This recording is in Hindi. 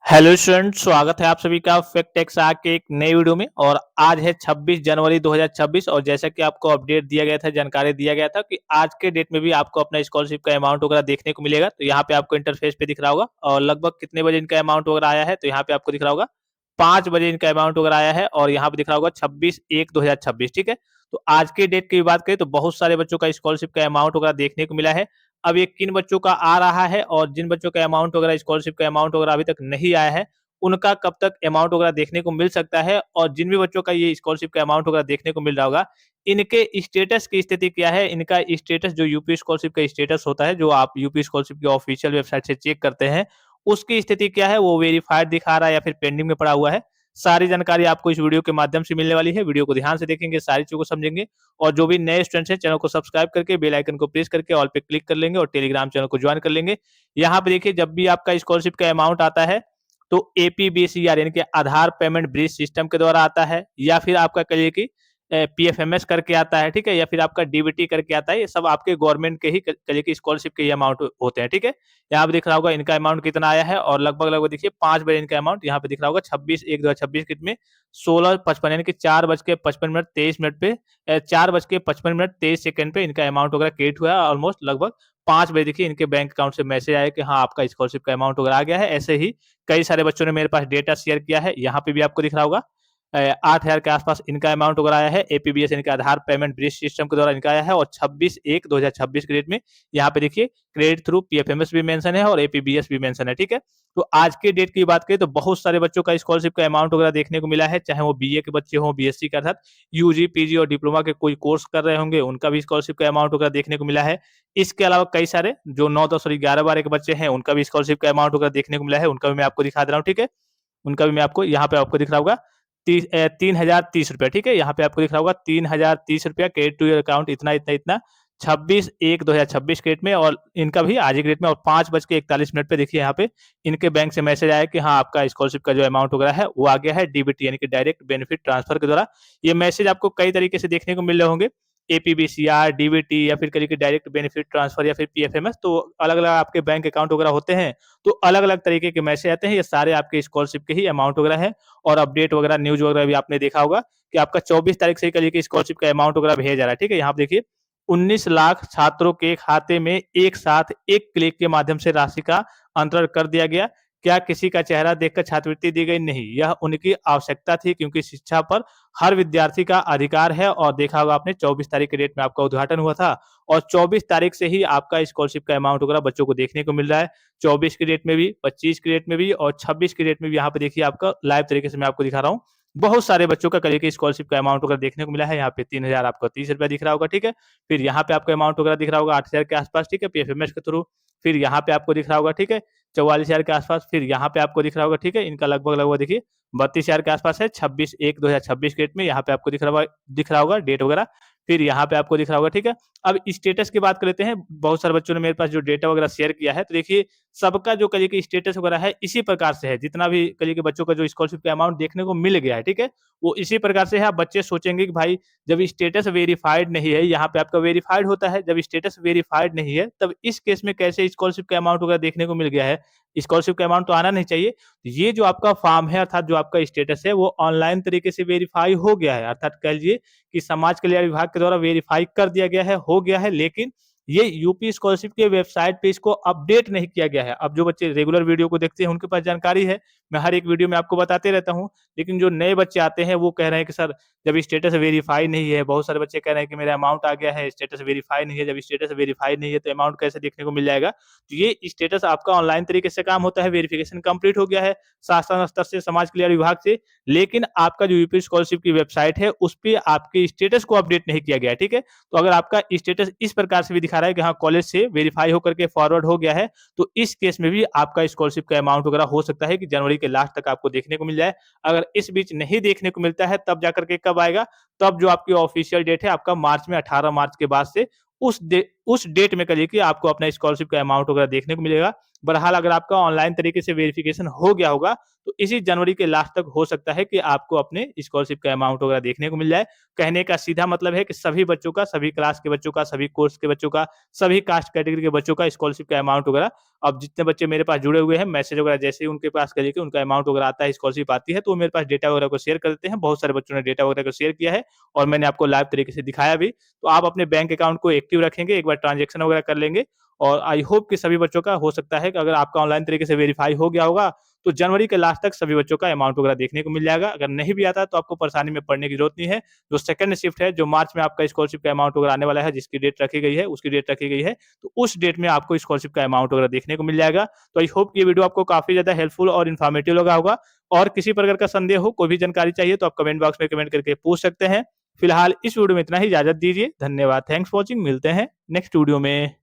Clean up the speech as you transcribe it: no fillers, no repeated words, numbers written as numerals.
हेलो स्टूडेंट, स्वागत है आप सभी का फैक्ट एक्सा के एक नई वीडियो में। और आज है 26 जनवरी 2026 और जैसा कि आपको अपडेट दिया गया था, जानकारी दिया गया था कि आज के डेट में भी आपको अपना स्कॉलरशिप का अमाउंट वगैरह देखने को मिलेगा। तो यहाँ पे आपको इंटरफेस पे दिख रहा होगा और लगभग कितने बजे इनका अमाउंट वगैरह आया है, तो यहाँ पे आपको दिख रहा होगा 5 बजे इनका अमाउंट वगैरह आया है और यहाँ पे दिख रहा होगा 26/1/2026। ठीक है, तो आज के डेट की बात करें तो बहुत सारे बच्चों का स्कॉलरशिप का अमाउंट वगैरह देखने को मिला है। अब ये किन बच्चों का आ रहा है और जिन बच्चों का अमाउंट वगैरह स्कॉलरशिप का अमाउंट वगैरह अभी तक नहीं आया है, उनका कब तक अमाउंट वगैरह देखने को मिल सकता है और जिन भी बच्चों का ये स्कॉलरशिप का अमाउंट वगैरह देखने को मिल रहा होगा, इनके स्टेटस की स्थिति क्या है। इनका स्टेटस जो यूपी स्कॉलरशिप का स्टेटस होता है, जो आप यूपी स्कॉलरशिप की ऑफिशियल वेबसाइट से चेक करते हैं, उसकी स्थिति क्या है, वो वेरीफाइड दिखा रहा है या फिर पेंडिंग में पड़ा हुआ है। सारी जानकारी आपको इस वीडियो के माध्यम से मिलने वाली है। वीडियो को ध्यान से देखेंगे, सारी चीज़ों को समझेंगे और जो भी नए स्टूडेंट्स हैं, चैनल को सब्सक्राइब करके बेल आइकन को प्रेस करके ऑल पे क्लिक कर लेंगे और टेलीग्राम चैनल को ज्वाइन कर लेंगे। यहाँ पे देखिए, जब भी आपका स्कॉलरशिप का अमाउंट आता है तो एपीबीसीआर यानी कि आधार पेमेंट ब्रिज सिस्टम के द्वारा आता है, या फिर आपका कहिए कि पीएफएमएस करके आता है। ठीक है, या फिर आपका डीबीटी करके आता है। ये सब आपके गवर्नमेंट के ही कहिए कि स्कॉलरशिप के ही अमाउंट होते हैं। ठीक है, यहाँ पे दिख रहा होगा इनका अमाउंट कितना आया है और लगभग लगभग देखिए 5 बजे इनका अमाउंट यहाँ पे दिख रहा होगा 26/1/2026 में 16:55 यानी कि 4:55 23 मिनट पे 4:55 23 सेकंड पे इनका अमाउंट वगैरह क्रिएट हुआ है। ऑलमोस्ट लगभग 5 बजे देखिए इनके बैंक अकाउंट से मैसेज आया कि हाँ, आपका स्कॉलरशिप का अमाउंट वगैरह आ गया है। ऐसे ही कई सारे बच्चों ने मेरे पास डेटा शेयर किया है। यहाँ पे भी आपको दिख रहा होगा 8,000 के आसपास इनका अमाउंट वगैरह आया है। एपीबीएस इनका आधार पेमेंट ब्रिज सिस्टम के द्वारा इनका आया है और 26/1/2026 के डेट में यहाँ पे देखिए क्रेडिट थ्रू पीएफएमएस भी मेंशन है और एपीबीएस भी मेंशन है। ठीक है, तो आज के डेट की बात करें तो बहुत सारे बच्चों का स्कॉलरशिप का अमाउंट वगैरह देखने को मिला है, चाहे वो बीए के बच्चे हों, बीएससी के अर्थात यूजी, पीजी और डिप्लोमा के कोई कोर्स कर रहे होंगे, उनका भी स्कॉलरशिप का अमाउंट वगैरह देखने को मिला है। इसके अलावा कई सारे जो 9, 10 और 11, 12 के बच्चे हैं, उनका भी स्कॉलरशिप का अमाउंट वगैरह देखने को मिला है। उनका भी मैं आपको दिखा दे रहा हूँ। ठीक है, उनका भी मैं आपको यहाँ पे आपको दिख रहा होगा 3,030 रुपया। ठीक है, यहाँ पे आपको दिख रहा होगा 3,030 रुपया क्रेडिट टू योर अकाउंट, इतना इतना इतना 26/1/2026 के डेट में। और इनका भी आज ही के डेट में और 5:41 पे देखिए यहाँ पे इनके बैंक से मैसेज आया कि हाँ, आपका स्कॉलरशिप का जो अमाउंट वगैरह है वो आ गया है डीबीटी यानी कि डायरेक्ट बेनिफिट ट्रांसफर के द्वारा। ये मैसेज आपको कई तरीके से देखने को मिल रहे होंगे, एपीबीसीआर, डीबीटी या फिर करिए कि डायरेक्ट बेनिफिट ट्रांसफर या फिर पीएफएमएस। तो अलग-अलग आपके बैंक अकाउंट वगैरह होते हैं, तो अलग-अलग तरीके के मैसेज आते हैं। ये सारे आपके स्कॉलरशिप के ही अमाउंट वगैरह हैं और अपडेट वगैरह न्यूज़ वगैरह भी आपने देखा होगा कि आपका 24 तारीख से ही करिए कि स्कॉलरशिप का अमाउंट वगैरह भेजा जा रहा है। ठीक है, यहाँ पे देखिए 19 लाख छात्रों के खाते में एक साथ एक क्लिक के माध्यम से राशि का अंतरण कर दिया गया। क्या किसी का चेहरा देखकर छात्रवृत्ति दी गई? नहीं, यह उनकी आवश्यकता थी क्योंकि शिक्षा पर हर विद्यार्थी का अधिकार है। और देखा होगा आपने 24 तारीख के डेट में आपका उद्घाटन हुआ था और 24 तारीख से ही आपका स्कॉलरशिप का अमाउंट वगैरह बच्चों को देखने को मिल रहा है। 24 की डेट में भी, 25 की डेट में भी और 26 की डेट में भी यहाँ पे देखिए आपका लाइव तरीके से मैं आपको दिखा रहा हूँ। बहुत सारे बच्चों का करिए कि स्कॉलरशिप का अमाउंट वगैरह देखने को मिला है। यहाँ पे 3,000 आपको 30 रुपया दिख रहा होगा। ठीक है, फिर यहाँ पे आपका अमाउंट वगैरह दिख रहा होगा 8,000 के आसपास। ठीक है, पीएफएमएस के थ्रू। फिर यहाँ पे आपको दिख रहा होगा, ठीक है, 44,000 के आसपास। फिर यहाँ पे आपको दिख रहा होगा, ठीक है, इनका लगभग लगभग देखिए 32,000 के आसपास है 26/1/2026 के डेट में। यहाँ पे आपको दिख रहा होगा डेट वगैरह। फिर यहाँ पे आपको दिख रहा होगा। ठीक है, अब स्टेटस की बात कर लेते हैं। बहुत सारे बच्चों ने मेरे पास जो डेटा वगैरह शेयर किया है, तो देखिए सबका जो कहिए कि स्टेटस वगैरह है इसी प्रकार से है। जितना भी कहिए कि बच्चों का जो स्कॉलरशिप का अमाउंट देखने को मिल गया है, ठीक है, वो इसी प्रकार से है। अब बच्चे सोचेंगे कि भाई जब स्टेटस वेरिफाइड नहीं है, यहाँ पे आपका वेरिफाइड होता है, जब स्टेटस वेरिफाइड नहीं है तब इस केस में कैसे स्कॉलरशिप का अमाउंट वगैरह देखने को मिल गया है? स्कॉलरशिप का अमाउंट तो आना नहीं चाहिए। ये जो आपका फॉर्म है अर्थात जो आपका स्टेटस है वो ऑनलाइन तरीके से वेरीफाई हो गया है, अर्थात कह लीजिए कि समाज कल्याण विभाग के द्वारा वेरीफाई कर दिया गया है, हो गया है, लेकिन ये यूपी स्कॉलरशिप के वेबसाइट पे इसको अपडेट नहीं किया गया है। अब जो बच्चे रेगुलर वीडियो को देखते हैं उनके पास जानकारी है, मैं हर एक वीडियो में आपको बताते रहता हूँ। लेकिन जो नए बच्चे आते हैं वो कह रहे हैं कि सर जब स्टेटस वेरीफाई नहीं है, बहुत सारे बच्चे कह रहे हैं कि मेरा अमाउंट आ गया है, स्टेटस वेरीफाई नहीं है। जब स्टेटस वेरीफाई नहीं है तो अमाउंट कैसे देखने को मिल जाएगा? तो ये स्टेटस आपका ऑनलाइन तरीके से काम होता है, वेरिफिकेशन कंप्लीट हो गया है शासन स्तर से, समाज कल्याण विभाग से, लेकिन आपका जो यूपी स्कॉलरशिप की वेबसाइट है उस पे आपके स्टेटस को अपडेट नहीं किया गया है। ठीक है, तो अगर आपका स्टेटस इस प्रकार से भी दिखा रहा है कि हाँ कॉलेज से वेरीफाई होकर के फॉरवर्ड हो गया है, तो इस केस में भी आपका स्कॉलरशिप का अमाउंट वगैरह हो सकता है कि जनवरी के लास्ट तक आपको देखने को मिल जाए। अगर इस बीच नहीं देखने को मिलता है तब जाकर के कब आएगा? तब जो आपकी ऑफिशियल डेट है आपका मार्च में, 18 मार्च के बाद से उस डेट में करिए कि आपको अपना स्कॉलरशिप का अमाउंट वगैरह देखने को मिलेगा। बहरहाल अगर आपका ऑनलाइन तरीके से वेरिफिकेशन हो गया होगा, तो इसी जनवरी के लास्ट तक हो सकता है कि आपको अपने स्कॉलरशिप का अमाउंट वगैरह देखने को मिल जाए। कहने का सीधा मतलब है कि सभी बच्चों का, सभी क्लास के बच्चों का, सभी कोर्स के बच्चों का, सभी कास्ट कैटेगरी के बच्चों का स्कॉलरशिप का अमाउंट वगैरह, अब जितने बच्चे मेरे पास जुड़े हुए हैं, मैसेज वगैरह जैसे ही उनके पास करिए कि उनका अमाउंट वगैरह आता है, स्कॉलरशिप आती है, तो वो मेरे पास डेटा वगैरह को शेयर कर देते हैं। बहुत सारे बच्चों ने डेटा वगैरह को शेयर किया है और मैंने आपको लाइव तरीके से दिखाया भी। तो आप अपने बैंक अकाउंट को एक्टिव रखेंगे, एक बार ट्रांज़ैक्शन वगैरह कर लेंगे और आई होप कि सभी बच्चों का हो सकता है कि अगर आपका ऑनलाइन तरीके से वेरीफाई हो गया होगा, तो जनवरी के लास्ट तक सभी बच्चों का अमाउंट वगैरह देखने को मिल जाएगा। अगर नहीं भी आता तो आपको परेशानी में पड़ने की ज़रूरत नहीं है। जो सेकंड शिफ्ट है, जो मार्च में आपका स्कॉलरशिप का अमाउंट वगैरह आने वाला है, जिसकी डेट रखी गई है, उसकी डेट रखी गई है, तो उस डेट में आपको स्कॉलरशिप का अमाउंट वगैरह देखने को मिल जाएगा। तो आई होप कि ये वीडियो आपको काफ़ी ज़्यादा हेल्पफुल और इन्फॉर्मेटिव लगा होगा और किसी प्रकार का संदेह हो, कोई भी जानकारी चाहिए तो आप कमेंट बॉक्स में कमेंट करके पूछ सकते हैं। फिलहाल इस वीडियो में इतना ही, इजाज़त दीजिए। धन्यवाद। Thanks for watching. मिलते हैं नेक्स्ट वीडियो में।